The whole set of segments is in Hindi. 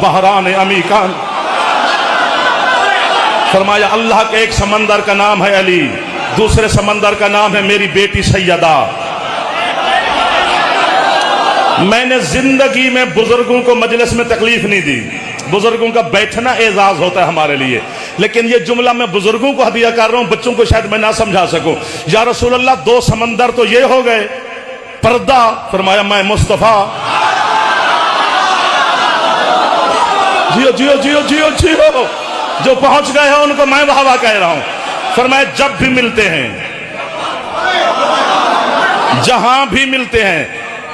बहरान अमीकान। फरमाया अल्लाह के एक समंदर का नाम है अली, दूसरे समंदर का नाम है मेरी बेटी सैयदा। मैंने जिंदगी में बुजुर्गों को मजलिस में तकलीफ नहीं दी, बुजुर्गों का बैठना एजाज होता है हमारे लिए, लेकिन ये जुमला मैं बुजुर्गों को हदिया कर रहा हूं, बच्चों को शायद मैं ना समझा सकूं। या रसूल अल्लाह, दो समंदर तो ये हो गए, पर्दा, फरमाया मैं मुस्तफा। जियो जियो जियो जियो जियो, जो पहुंच गए हैं उनको मैं वाह कह रहा हूं। फरमाया जब भी मिलते हैं, जहां भी मिलते हैं।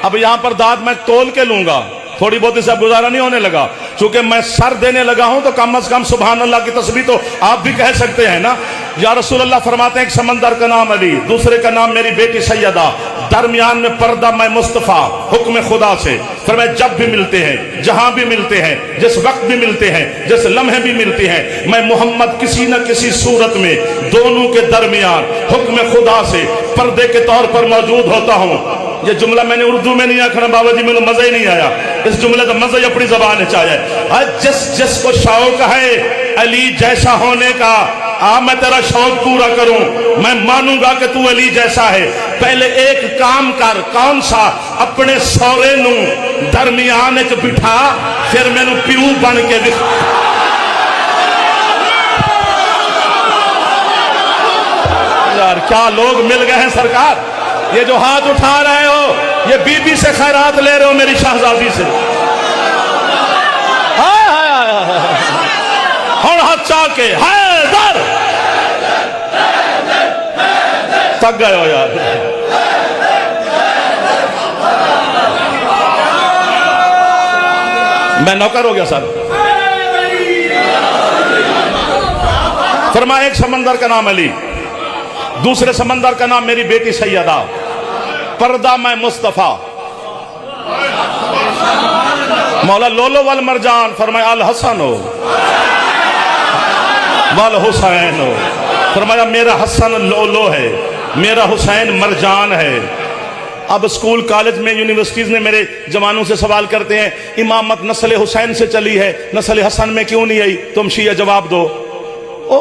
अब यहां पर दाद मैं तोल के लूंगा, थोड़ी बहुत इससे गुजारा नहीं होने लगा, चूंकि मैं सर देने लगा हूं तो कम से कम सुभान अल्लाह की तस्बीह तो आप भी कह सकते हैं ना। या रसूल अल्लाह फरमाते हैं एक समंदर का नाम अली, दूसरे का नाम मेरी बेटी सैयदा, दरमियान में पर्दा मैं मुस्तफा, हुक्म खुदा से। फरमाया जब भी मिलते हैं, जहां भी मिलते हैं, जिस वक्त भी मिलते हैं, जिस लम्हे भी मिलते हैं, मैं मोहम्मद किसी न किसी सूरत में दोनों के दरमियान हुक्म खुदा से पर्दे के तौर पर मौजूद होता हूं। ये जुमला मैंने उर्दू में नहीं आखना बाबा जी, मैंने मजा ही नहीं आया इस जुमले का, मजा ही अपनी जबान चाहिए। आज जिसको शौक है अली जैसा होने का, आ मैं तेरा शौक पूरा करूं, मैं मानूंगा कि तू अली जैसा है। पहले एक काम कर, कौन सा? अपने सौरे नू दरमियान च बिठा, फिर मैनू प्यू बन के दिखा। यार क्या लोग मिल गए हैं सरकार, ये जो हाथ उठा रहे हो ये बीबी से खैरात ले रहे हो, मेरी शहजादी से। हाय हाय हाय, हर हाथ चाके हैदर थक गए हो यार। मैं नौकर हो गया सर। फरमाया एक समंदर का नाम अली, दूसरे समंदर का नाम मेरी बेटी सैयदा, पर्दा मैं मुस्तफा। मौला लोलो वल मरजान, फरमाया अल हसन हो वल हुसैन हो। फरमाया मेरा हसन लोलो है, मेरा हुसैन मरजान है। अब स्कूल कॉलेज में यूनिवर्सिटीज ने मेरे जवानों से सवाल करते हैं, इमामत नस्ल हुसैन से चली है, नस्ल हसन में क्यों नहीं आई? तुम शिया जवाब दो। ओ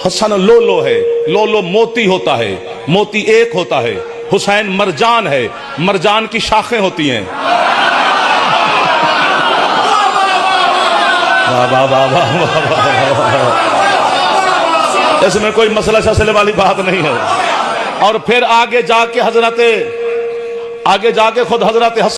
हसन लोलो है, लोलो मोती होता है, मोती एक होता है। हुसैन मरजान है, मरजान की शाखें होती हैं। वाह वाह वाह वाह, इसमें कोई मसला शसले वाली बात नहीं है। और फिर आगे जाके खुद हजरत